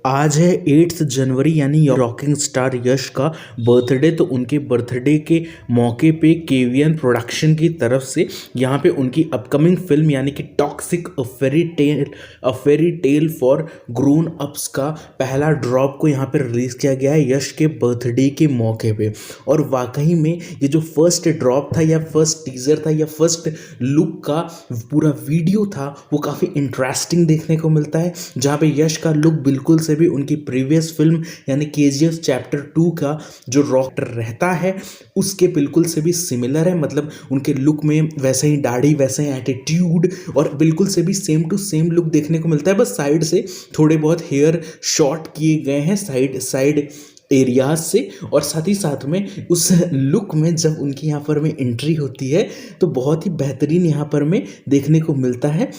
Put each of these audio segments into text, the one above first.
आज है 8 जनवरी यानी रॉकिंग स्टार यश का बर्थडे। तो उनके बर्थडे के मौके पे केवीएन प्रोडक्शन की तरफ से यहाँ पे उनकी अपकमिंग फिल्म यानी कि toxic a fairy tale for grown ups का पहला ड्रॉप को यहाँ पे रिलीज़ किया गया है यश के बर्थडे के मौके पे। और वाकई में ये जो फर्स्ट ड्रॉप था या फर्स्ट टीज़र था या फर्स्ट लुक का पूरा वीडियो था वो काफ़ी इंटरेस्टिंग देखने को मिलता है, जहाँ पे यश का लुक बिल्कुल से भी उनकी प्रीवियस फिल्म यानी केजीएफ चैप्टर 2 का जो रॉक रहता है उसके बिल्कुल से भी सिमिलर है। मतलब उनके लुक में वैसे ही दाढ़ी, वैसे ही एटीट्यूड और बिल्कुल से भी सेम टू सेम लुक देखने को मिलता है। बस साइड से थोड़े बहुत हेयर शॉर्ट किए गए हैं साइड एरियाज से, और साथ ही साथ में उस लुक में जब उनकी यहाँ पर में एंट्री होती है तो बहुत ही बेहतरीन यहाँ पर में देखने को मिलता है।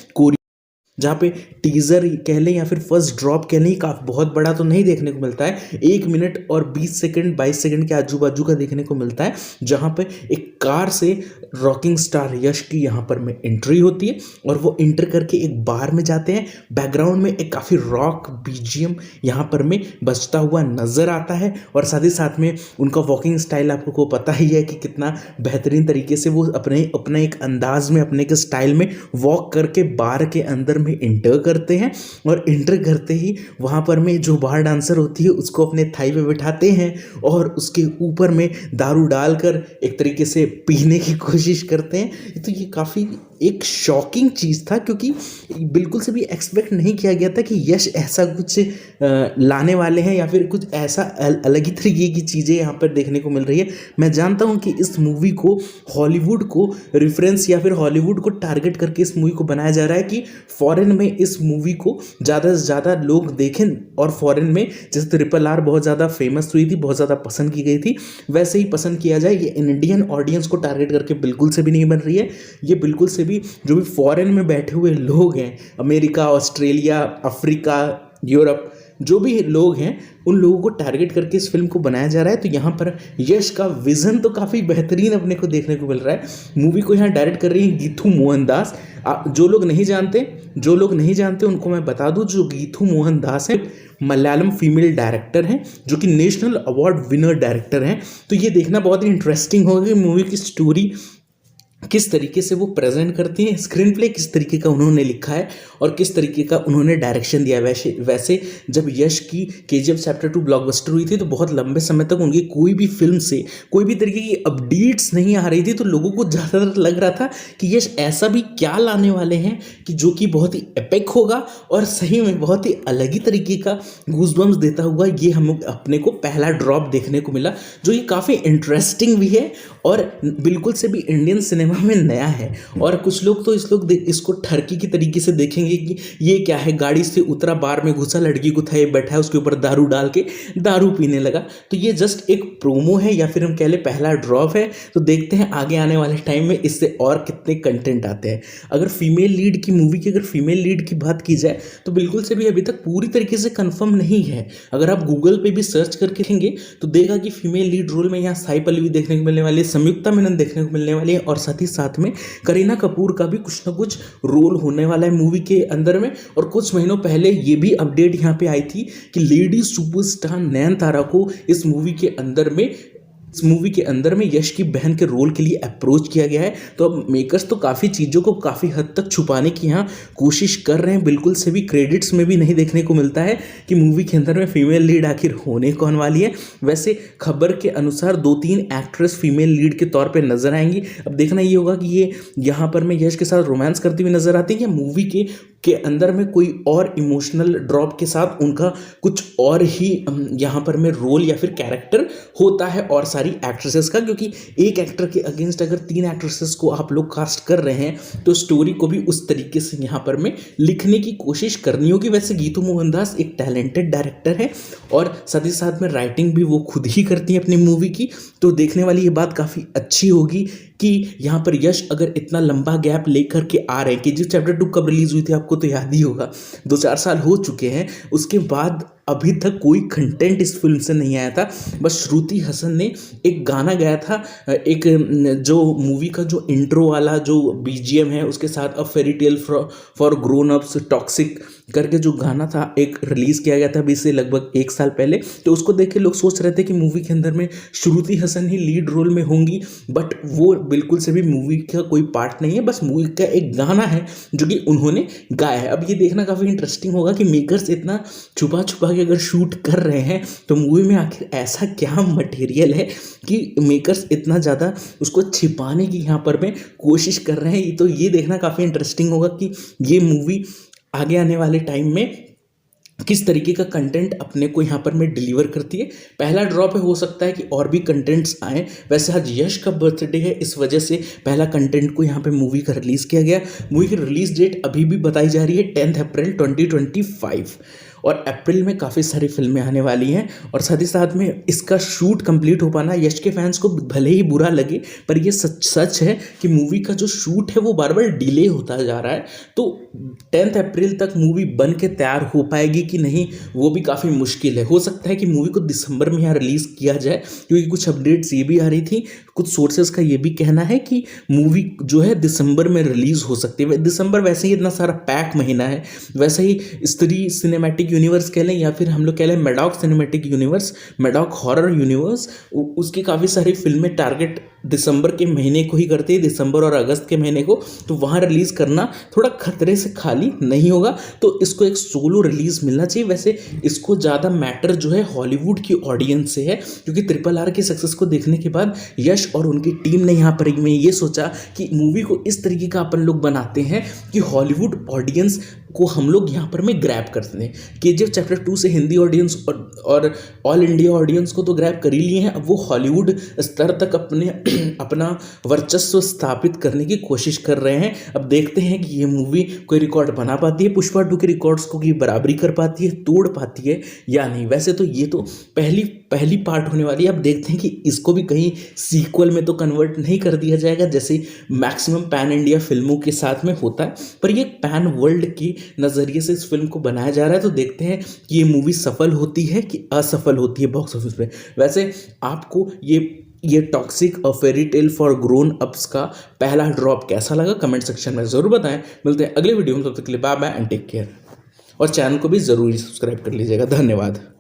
जहाँ पे टीज़र कह लें या फिर फर्स्ट ड्रॉप कह लें काफ़ी बहुत बड़ा तो नहीं देखने को मिलता है, 1 मिनट और 20 सेकंड 22 सेकंड के आजू बाजू का देखने को मिलता है, जहाँ पे एक कार से रॉकिंग स्टार यश की यहाँ पर में एंट्री होती है और वो एंटर करके एक बार में जाते हैं। बैकग्राउंड में एक काफ़ी रॉक बीजीएम यहाँ पर में बजता हुआ नज़र आता है और साथ ही साथ में उनका वॉकिंग स्टाइल आपको पता ही है कि कितना बेहतरीन तरीके से वो अपना एक अंदाज में अपने के स्टाइल में वॉक करके बार के अंदर में इंटर करते हैं। और इंटर करते ही वहाँ पर में जो बार डांसर होती है उसको अपने थाई पे बिठाते हैं और उसके ऊपर में दारू डालकर एक तरीके से पीने की कोशिश करते हैं। तो ये काफ़ी एक शॉकिंग चीज़ था, क्योंकि बिल्कुल से भी एक्सपेक्ट नहीं किया गया था कि यश ऐसा कुछ लाने वाले हैं या फिर कुछ ऐसा अलग ही तरीके की चीज़ें यहाँ पर देखने को मिल रही है। मैं जानता हूँ कि इस मूवी को हॉलीवुड को रेफरेंस या फिर हॉलीवुड को टारगेट करके इस मूवी को बनाया जा रहा है कि फॉरेन में इस मूवी को ज़्यादा से ज़्यादा लोग देखें, और फॉरेन में जैसे RRR बहुत ज़्यादा फेमस हुई थी, बहुत ज़्यादा पसंद की गई थी, वैसे ही पसंद किया जाए। ये इंडियन ऑडियंस को टारगेट करके बिल्कुल से भी नहीं बन रही है। ये बिल्कुल से भी जो भी फॉरेन में बैठे हुए लोग हैं, अमेरिका, ऑस्ट्रेलिया, अफ्रीका, यूरोप, जो भी लोग हैं उन लोगों को टारगेट करके इस फिल्म को बनाया जा रहा है। तो यहाँ पर यश का विज़न तो काफ़ी बेहतरीन अपने को देखने को मिल रहा है। मूवी को यहाँ डायरेक्ट कर रही है गीतू मोहनदास। जो लोग नहीं जानते उनको मैं बता दूं, जो गीतू मोहनदास है मलयालम फीमेल डायरेक्टर हैं जो कि नेशनल अवार्ड विनर डायरेक्टर हैं। तो ये देखना बहुत ही इंटरेस्टिंग होगा कि मूवी की स्टोरी किस तरीके से वो प्रेजेंट करती हैं, स्क्रीन प्ले किस तरीके का उन्होंने लिखा है और किस तरीके का उन्होंने डायरेक्शन दिया है। वैसे जब यश की केजीएफ चैप्टर 2 ब्लॉकबस्टर हुई थी तो बहुत लंबे समय तक उनकी कोई भी फिल्म से कोई भी तरीके की अपडेट्स नहीं आ रही थी, तो लोगों को ज़्यादातर लग रहा था कि यश ऐसा भी क्या लाने वाले हैं कि जो कि बहुत ही एपिक होगा और सही में बहुत ही अलग ही तरीके का गूज़बम्स देता हुआ ये हम अपने को पहला ड्रॉप देखने को मिला, जो ये काफ़ी इंटरेस्टिंग भी है और बिल्कुल से भी इंडियन सिनेमा में नया है। और कुछ लोग तो इसको ठरकी की तरीके से देखेंगे कि ये क्या है, गाड़ी से उतरा, बार में घुसा, लड़की को था बैठा है, उसके ऊपर दारू डाल के दारू पीने लगा। तो ये जस्ट एक प्रोमो है या फिर हम कह ले पहला ड्रॉप है। तो देखते हैं आगे आने वाले टाइम में इससे और कितने कंटेंट आते हैं। अगर फीमेल लीड की मूवी की फीमेल लीड की बात की जाए तो बिल्कुल से भी अभी तक पूरी तरीके से कंफर्म नहीं है। अगर आप गूगल पे भी सर्च करके देखेंगे तो देखा कि फीमेल लीड रोल में यहाँ साई पल्लवी देखने को मिलने वाली है, संयुक्ता मेनन देखने को मिलने वाली है और साथ ही साथ में करीना कपूर का भी कुछ ना कुछ रोल होने वाला है मूवी के अंदर में। और कुछ महीनों पहले ये भी अपडेट यहाँ पे आई थी कि लेडी सुपरस्टार नयनतारा को इस मूवी के अंदर में यश की बहन के रोल के लिए अप्रोच किया गया है। तो अब मेकर्स तो काफ़ी चीज़ों को काफ़ी हद तक छुपाने की यहाँ कोशिश कर रहे हैं। बिल्कुल से भी क्रेडिट्स में भी नहीं देखने को मिलता है कि मूवी के अंदर में फीमेल लीड आखिर होने कौन वाली है। वैसे खबर के अनुसार 2-3 एक्ट्रेस फीमेल लीड के तौर पर नजर आएंगी। अब देखना ये होगा कि ये यहाँ पर में यश के साथ रोमांस करती हुई नजर आती है या मूवी के अंदर में कोई और इमोशनल ड्रॉप के साथ उनका कुछ और ही यहाँ पर में रोल या फिर कैरेक्टर होता है और सारी एक्ट्रेसेस का। क्योंकि एक एक्टर के अगेंस्ट अगर 3 एक्ट्रेसेस को आप लोग कास्ट कर रहे हैं तो स्टोरी को भी उस तरीके से यहाँ पर में लिखने की कोशिश करनी होगी। वैसे गीतू मोहनदास एक टैलेंटेड डायरेक्टर है और साथ ही साथ में राइटिंग भी वो खुद ही करती हैं अपनी मूवी की। तो देखने वाली ये बात काफ़ी अच्छी होगी कि यहाँ पर यश अगर इतना लंबा गैप लेकर के आ रहे हैं कि जो चैप्टर 2 कब रिलीज हुई थी आपको तो याद ही होगा, 2-4 साल हो चुके हैं। उसके बाद अभी तक कोई कंटेंट इस फिल्म से नहीं आया था। बस श्रुति हसन ने एक गाना गाया था, एक जो मूवी का जो इंट्रो वाला जो बीजीएम है उसके साथ a fairy tale for grown ups Toxic करके जो गाना था एक रिलीज़ किया गया था अभी से लगभग 1 साल पहले, तो उसको देख के लोग सोच रहे थे कि मूवी के अंदर में श्रुति हसन ही लीड रोल में होंगी, बट वो बिल्कुल से भी मूवी का कोई पार्ट नहीं है, बस मूवी का एक गाना है जो कि उन्होंने गाया है। अब ये देखना काफ़ी इंटरेस्टिंग होगा कि मेकर्स इतना छुपा छुपा के अगर शूट कर रहे हैं तो मूवी में आखिर ऐसा क्या मटेरियल है कि मेकर्स इतना ज़्यादा उसको छिपाने की यहाँ पर में कोशिश कर रहे हैं। तो ये देखना काफ़ी इंटरेस्टिंग होगा कि ये मूवी आगे आने वाले टाइम में किस तरीके का कंटेंट अपने को यहाँ पर में डिलीवर करती है। पहला ड्रॉप है, हो सकता है कि और भी कंटेंट्स आए। वैसे आज यश का बर्थडे है, इस वजह से पहला कंटेंट को यहाँ पे मूवी का रिलीज़ किया गया। मूवी की रिलीज डेट अभी भी बताई जा रही है 10 अप्रैल 2025, और अप्रैल में काफ़ी सारी फिल्में आने वाली हैं। और साथ ही साथ में इसका शूट कंप्लीट हो पाना यश के फैंस को भले ही बुरा लगे, पर ये सच है कि मूवी का जो शूट है वो बार बार डिले होता जा रहा है। तो 10 अप्रैल तक मूवी बन के तैयार हो पाएगी कि नहीं, वो भी काफ़ी मुश्किल है। हो सकता है कि मूवी को दिसंबर में यहाँ रिलीज़ किया जाए, क्योंकि कुछ अपडेट्स ये भी आ रही थी, कुछ सोर्सेज का ये भी कहना है कि मूवी जो है दिसंबर में रिलीज़ हो सकती है। दिसंबर वैसे ही इतना सारा पैक महीना है, वैसे ही स्त्री सिनेमैटिक यूनिवर्स कह लें या फिर हम लोग कह लें Maddock cinematic universe, Maddock horror universe, उसकी काफ़ी सारी फिल्में टारगेट दिसंबर के महीने को ही करती है, दिसंबर और अगस्त के महीने को। तो वहाँ रिलीज़ करना थोड़ा खतरे से खाली नहीं होगा, तो इसको एक सोलो रिलीज़ मिलना चाहिए। वैसे इसको ज़्यादा मैटर जो है हॉलीवुड की ऑडियंस से है, क्योंकि RRR की सक्सेस को देखने के बाद यश और उनकी टीम ने यहाँ पर में ये सोचा कि मूवी को इस तरीके का अपन लोग बनाते हैं कि हॉलीवुड ऑडियंस को हम लोग यहाँ पर में ग्रैब करते हैं। KGF चैप्टर 2 से हिंदी ऑडियंस और ऑल इंडिया ऑडियंस को तो ग्रैब कर ही लिए हैं, अब वो हॉलीवुड स्तर तक अपना वर्चस्व स्थापित करने की कोशिश कर रहे हैं। अब देखते हैं कि ये मूवी कोई रिकॉर्ड बना पाती है, पुष्पा 2 के रिकॉर्ड्स को की बराबरी कर पाती है, तोड़ पाती है या नहीं। वैसे तो ये तो पहली पार्ट होने वाली है। अब देखते हैं कि इसको भी कहीं सीक्वल में तो कन्वर्ट नहीं कर दिया जाएगा, जैसे मैक्सिमम पैन इंडिया फिल्मों के साथ में होता है, पर ये पैन वर्ल्ड के नज़रिए से इस फिल्म को बनाया जा रहा है। तो देखते हैं कि ये मूवी सफल होती है कि असफल होती है बॉक्स ऑफिस पे। वैसे आपको ये toxic a fairy tale for grown ups का पहला ड्रॉप कैसा लगा, कमेंट सेक्शन में ज़रूर बताएं। मिलते हैं अगले वीडियो में, तब तक के लिए bye bye and take care. और चैनल को भी ज़रूर सब्सक्राइब कर लीजिएगा। धन्यवाद।